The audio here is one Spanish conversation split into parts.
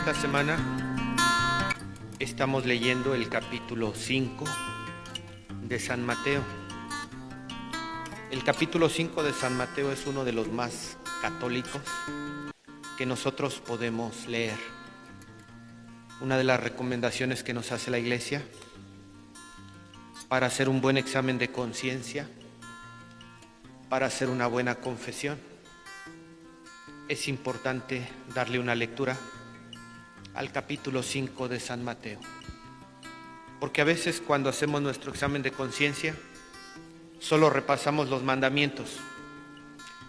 esta semana estamos leyendo el capítulo 5 de San Mateo. El capítulo 5 de San Mateo es uno de los más católicos que nosotros podemos leer. Una de las recomendaciones que nos hace la Iglesia para hacer un buen examen de conciencia, para hacer una buena confesión, es importante darle una lectura al capítulo 5 de San Mateo. Porque a veces cuando hacemos nuestro examen de conciencia, solo repasamos los mandamientos.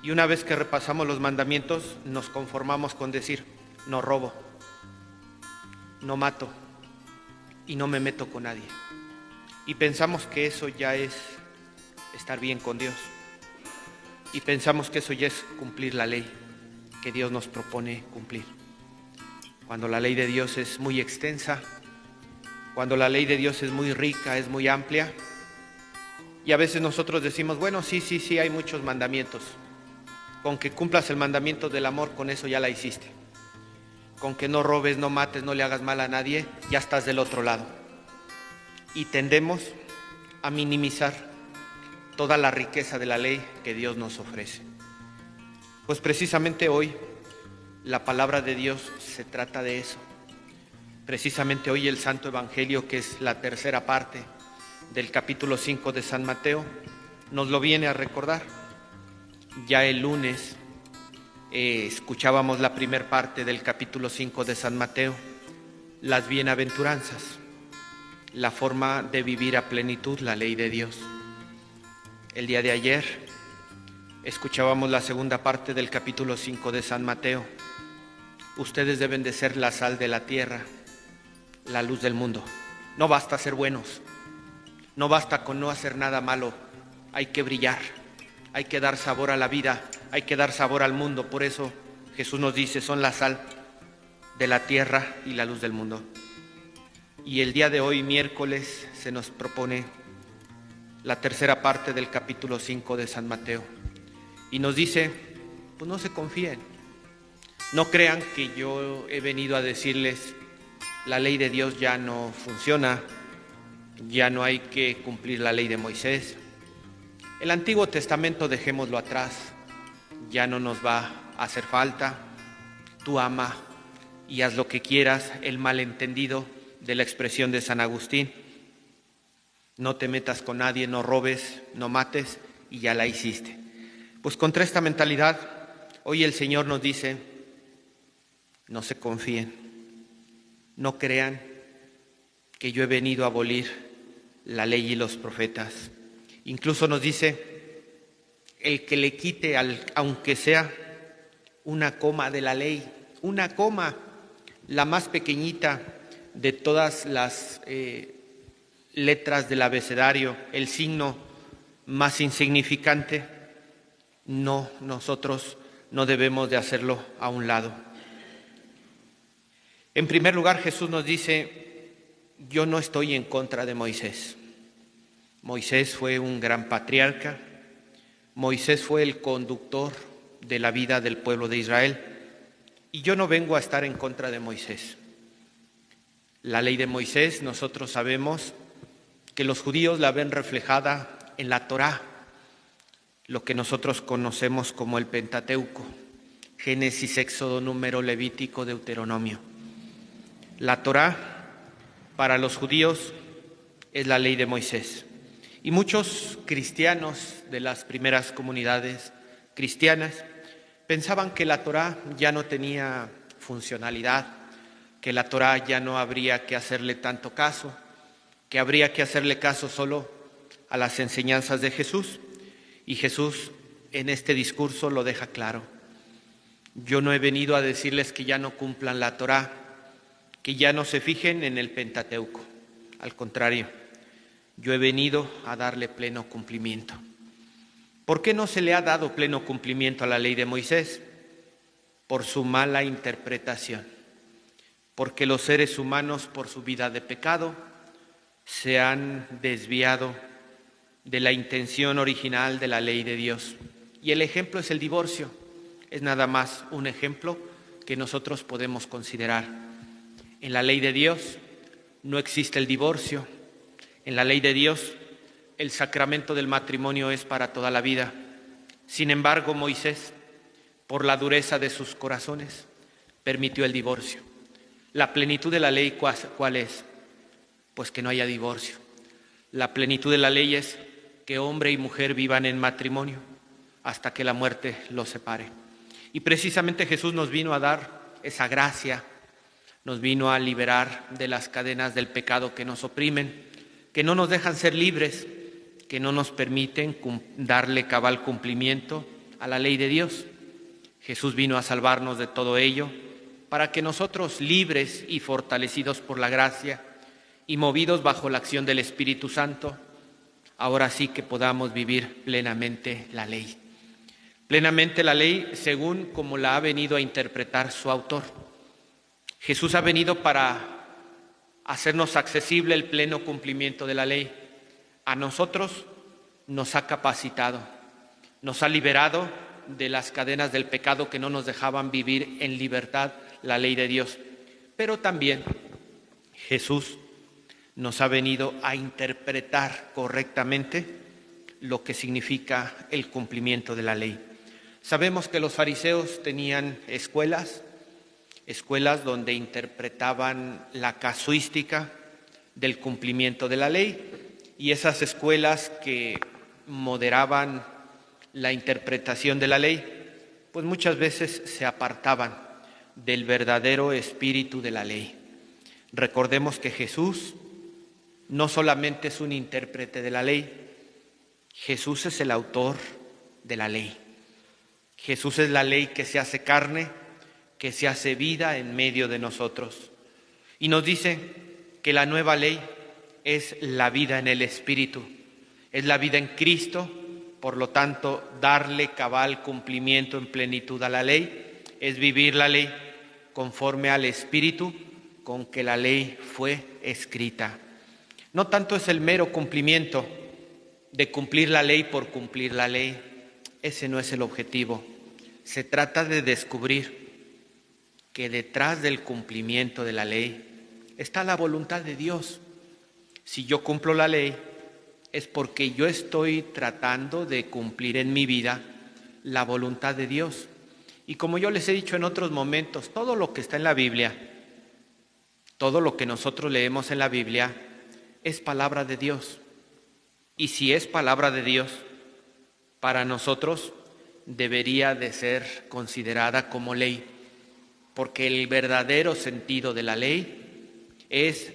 Y una vez que repasamos los mandamientos, nos conformamos con decir, no robo, no mato y no me meto con nadie. Y pensamos que eso ya es estar bien con Dios. Y pensamos que eso ya es cumplir la ley que Dios nos propone cumplir. Cuando la ley de Dios es muy extensa, cuando la ley de Dios es muy rica, es muy amplia, y a veces nosotros decimos, bueno, sí, hay muchos mandamientos. Con que cumplas el mandamiento del amor, con eso ya la hiciste. Con que no robes, no mates, no le hagas mal a nadie, ya estás del otro lado. Y tendemos a minimizar toda la riqueza de la ley que Dios nos ofrece. Pues precisamente hoy la palabra de Dios se trata de eso. Precisamente hoy el Santo Evangelio, que es la tercera parte del capítulo 5 de San Mateo, nos lo viene a recordar. Ya el lunes escuchábamos la primera parte del capítulo 5 de San Mateo, las bienaventuranzas, la forma de vivir a plenitud la ley de Dios. El día de ayer escuchábamos la segunda parte del capítulo 5 de San Mateo. Ustedes deben de ser la sal de la tierra, la luz del mundo. No basta ser buenos, no basta con no hacer nada malo, hay que brillar, hay que dar sabor a la vida, hay que dar sabor al mundo. Por eso Jesús nos dice, son la sal de la tierra y la luz del mundo. Y el día de hoy, miércoles, se nos propone la tercera parte del capítulo 5 de San Mateo. Y nos dice, pues no se confíen, no crean que yo he venido a decirles, la ley de Dios ya no funciona, ya no hay que cumplir la ley de Moisés. El Antiguo Testamento dejémoslo atrás, ya no nos va a hacer falta. Tú ama y haz lo que quieras, el malentendido de la expresión de San Agustín. No te metas con nadie, no robes, no mates, y ya la hiciste. Pues contra esta mentalidad, hoy el Señor nos dice, no se confíen, no crean que yo he venido a abolir la ley y los profetas. Incluso nos dice, el que le quite, aunque sea una coma de la ley, una coma, la más pequeñita de todas las letras del abecedario, el signo más insignificante, no, nosotros no debemos de hacerlo a un lado. En primer lugar, Jesús nos dice, yo no estoy en contra de Moisés. Moisés fue un gran patriarca, Moisés fue el conductor de la vida del pueblo de Israel, y yo no vengo a estar en contra de Moisés. La ley de Moisés, nosotros sabemos que los judíos la ven reflejada en la Torá, lo que nosotros conocemos como el Pentateuco, Génesis, Éxodo, Número, Levítico, Deuteronomio. La Torá para los judíos es la ley de Moisés. Y muchos cristianos de las primeras comunidades cristianas pensaban que la Torá ya no tenía funcionalidad, que la Torá ya no habría que hacerle tanto caso, que habría que hacerle caso solo a las enseñanzas de Jesús. Y Jesús en este discurso lo deja claro. Yo no he venido a decirles que ya no cumplan la Torá, que ya no se fijen en el Pentateuco. Al contrario, yo he venido a darle pleno cumplimiento. ¿Por qué no se le ha dado pleno cumplimiento a la ley de Moisés? Por su mala interpretación. Porque los seres humanos, por su vida de pecado, se han desviado de la intención original de la ley de Dios. Y el ejemplo es el divorcio. Es nada más un ejemplo que nosotros podemos considerar. En la ley de Dios no existe el divorcio. En la ley de Dios el sacramento del matrimonio es para toda la vida. Sin embargo, Moisés, por la dureza de sus corazones, permitió el divorcio. La plenitud de la ley, ¿cuál es? Pues que no haya divorcio. La plenitud de la ley es que hombre y mujer vivan en matrimonio hasta que la muerte los separe. Y precisamente Jesús nos vino a dar esa gracia, nos vino a liberar de las cadenas del pecado que nos oprimen, que no nos dejan ser libres, que no nos permiten darle cabal cumplimiento a la ley de Dios. Jesús vino a salvarnos de todo ello para que nosotros, libres y fortalecidos por la gracia y movidos bajo la acción del Espíritu Santo, ahora sí que podamos vivir plenamente la ley. Plenamente la ley según como la ha venido a interpretar su autor. Jesús ha venido para hacernos accesible el pleno cumplimiento de la ley. A nosotros nos ha capacitado, nos ha liberado de las cadenas del pecado que no nos dejaban vivir en libertad la ley de Dios. Pero también Jesús nos ha venido a interpretar correctamente lo que significa el cumplimiento de la ley. Sabemos que los fariseos tenían escuelas donde interpretaban la casuística del cumplimiento de la ley, y esas escuelas que moderaban la interpretación de la ley, pues muchas veces se apartaban del verdadero espíritu de la ley. Recordemos que Jesús no solamente es un intérprete de la ley, Jesús es el autor de la ley. Jesús es la ley que se hace carne, que se hace vida en medio de nosotros. Y nos dice que la nueva ley es la vida en el Espíritu, es la vida en Cristo. Por lo tanto, darle cabal cumplimiento en plenitud a la ley es vivir la ley conforme al Espíritu con que la ley fue escrita. No tanto es el mero cumplimiento de cumplir la ley por cumplir la ley, ese no es el objetivo. Se trata de descubrir que detrás del cumplimiento de la ley está la voluntad de Dios. Si yo cumplo la ley, es porque yo estoy tratando de cumplir en mi vida la voluntad de Dios. Y como yo les he dicho en otros momentos, todo lo que está en la Biblia, todo lo que nosotros leemos en la Biblia, es palabra de Dios. Y si es palabra de Dios, para nosotros debería de ser considerada como ley, porque el verdadero sentido de la ley es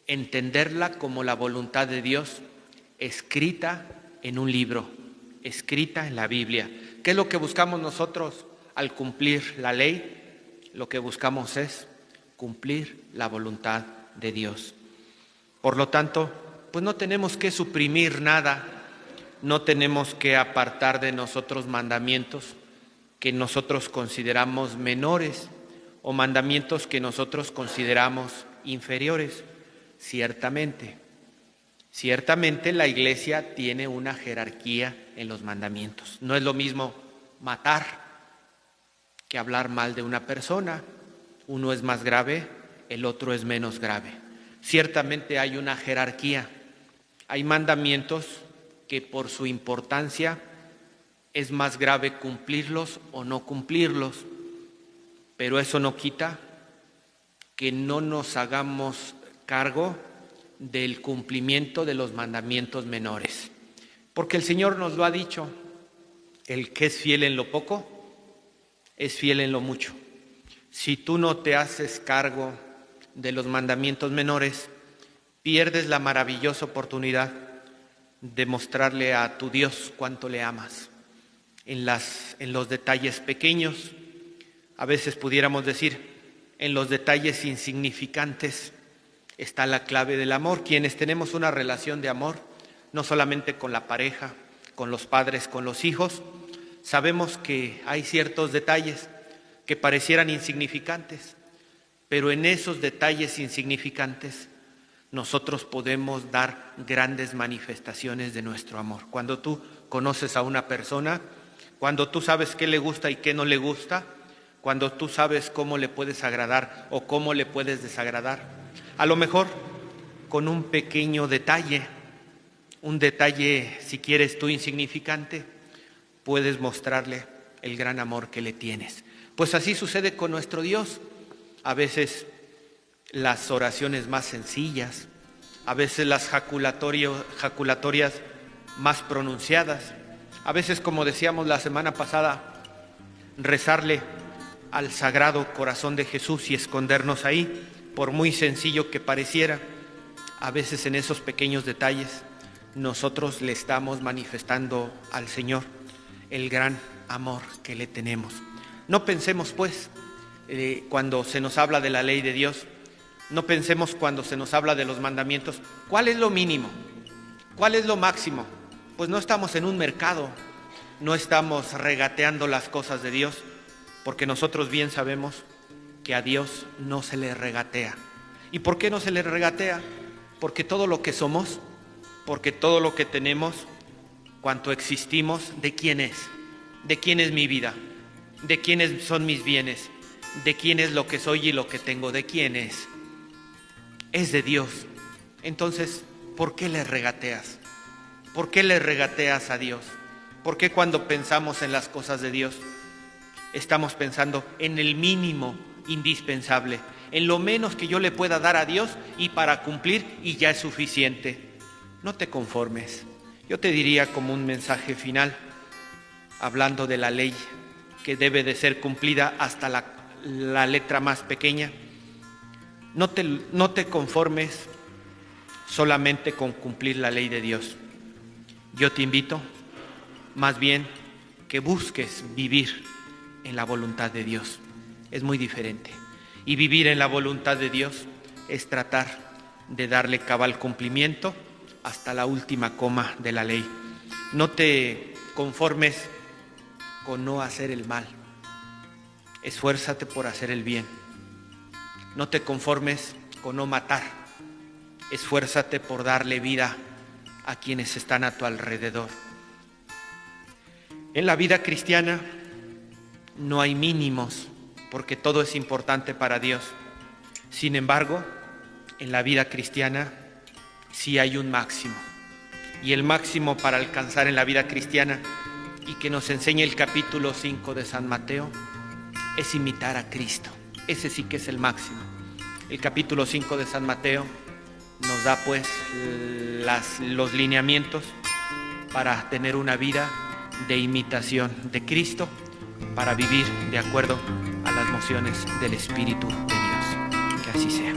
entenderla como la voluntad de Dios escrita en un libro, escrita en la Biblia. ¿Qué es lo que buscamos nosotros al cumplir la ley? Lo que buscamos es cumplir la voluntad de Dios. Por lo tanto, pues no tenemos que suprimir nada, no tenemos que apartar de nosotros mandamientos que nosotros consideramos menores o mandamientos que nosotros consideramos inferiores. Ciertamente la Iglesia tiene una jerarquía en los mandamientos. No es lo mismo matar que hablar mal de una persona. Uno es más grave, el otro es menos grave. Ciertamente hay una jerarquía. Hay mandamientos que por su importancia es más grave cumplirlos o no cumplirlos, pero eso no quita que no nos hagamos cargo del cumplimiento de los mandamientos menores, porque el Señor nos lo ha dicho: el que es fiel en lo poco, es fiel en lo mucho. Si tú no te haces cargo de los mandamientos menores, pierdes la maravillosa oportunidad de mostrarle a tu Dios cuánto le amas. En los detalles pequeños, a veces pudiéramos decir, en los detalles insignificantes está la clave del amor. Quienes tenemos una relación de amor, no solamente con la pareja, con los padres, con los hijos, sabemos que hay ciertos detalles que parecieran insignificantes, pero en esos detalles insignificantes nosotros podemos dar grandes manifestaciones de nuestro amor. Cuando tú conoces a una persona, cuando tú sabes qué le gusta y qué no le gusta, cuando tú sabes cómo le puedes agradar o cómo le puedes desagradar. A lo mejor con un pequeño detalle, un detalle, si quieres tú, insignificante, puedes mostrarle el gran amor que le tienes. Pues así sucede con nuestro Dios. A veces las oraciones más sencillas, a veces las jaculatorias más pronunciadas, a veces, como decíamos la semana pasada, rezarle al Sagrado Corazón de Jesús y escondernos ahí, por muy sencillo que pareciera. A veces en esos pequeños detalles nosotros le estamos manifestando al Señor el gran amor que le tenemos. No pensemos pues cuando se nos habla de la ley de Dios, no pensemos cuando se nos habla de los mandamientos, ¿cuál es lo mínimo? ¿Cuál es lo máximo? Pues no estamos en un mercado, no estamos regateando las cosas de Dios, porque nosotros bien sabemos que a Dios no se le regatea. ¿Y por qué no se le regatea? Porque todo lo que somos, porque todo lo que tenemos, cuanto existimos, ¿de quién es? ¿De quién es mi vida? ¿De quiénes son mis bienes? ¿De quién es lo que soy y lo que tengo? ¿De quién es? Es de Dios. Entonces, ¿por qué le regateas? ¿Por qué le regateas a Dios? ¿Por qué cuando pensamos en las cosas de Dios estamos pensando en el mínimo indispensable, en lo menos que yo le pueda dar a Dios y para cumplir y ya es suficiente? No te conformes. Yo te diría como un mensaje final, hablando de la ley que debe de ser cumplida hasta la letra más pequeña. No te conformes solamente con cumplir la ley de Dios. Yo te invito más bien que busques vivir en la voluntad de Dios. Es muy diferente. Y vivir en la voluntad de Dios es tratar de darle cabal cumplimiento hasta la última coma de la ley. No te conformes con no hacer el mal. Esfuérzate por hacer el bien. No te conformes con no matar. Esfuérzate por darle vida a quienes están a tu alrededor. En la vida cristiana no hay mínimos, porque todo es importante para Dios. Sin embargo, en la vida cristiana sí hay un máximo. Y el máximo para alcanzar en la vida cristiana, y que nos enseña el capítulo 5 de San Mateo, es imitar a Cristo. Ese sí que es el máximo. El capítulo 5 de San Mateo nos da pues los lineamientos para tener una vida de imitación de Cristo, para vivir de acuerdo a las mociones del Espíritu de Dios. Que así sea.